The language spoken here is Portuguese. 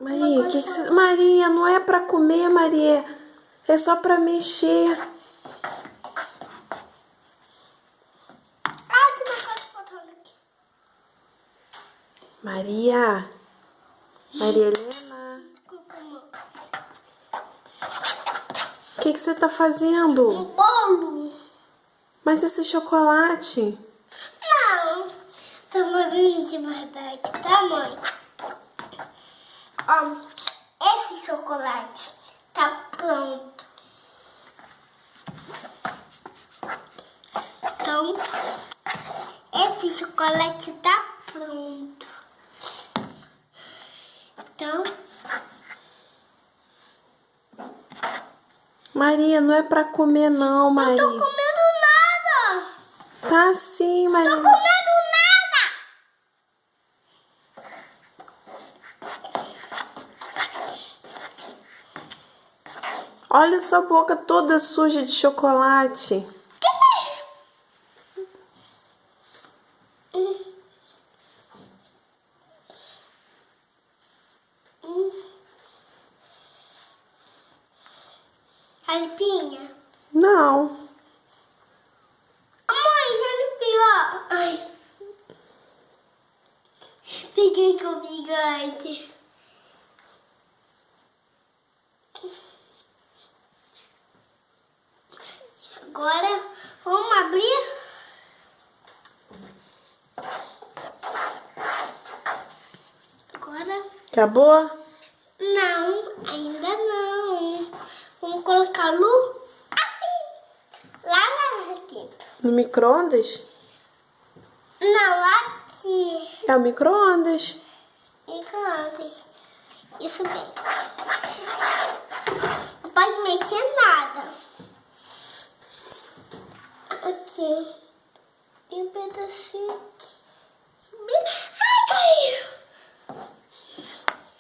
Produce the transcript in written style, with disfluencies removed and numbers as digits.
Maria, Maria, não é pra comer, Maria. É só pra mexer. Ah, tem uma coisa faltando aqui. Maria. Maria Helena. Desculpa, amor. O que você tá fazendo? Um bolo. Mas esse chocolate? Não. Tá fazendo de verdade, tá, mãe? Ó, esse chocolate tá pronto. Então, esse chocolate tá pronto. Então, Maria, não é pra comer não, Maria. não tô comendo nada. Tá sim, Maria. Não tô comendo nada. Olha sua boca toda suja de chocolate. A limpinha? Não. Mãe, já limpei, ó. Ai. Peguei comigo antes. Agora, vamos abrir? Agora... Acabou? Não, ainda não. Vamos colocar a luz assim. Lá aqui. No micro-ondas? Não, aqui. É o micro-ondas. Micro-ondas. Isso mesmo. Não pode mexer nada. Aqui. E um pedacinho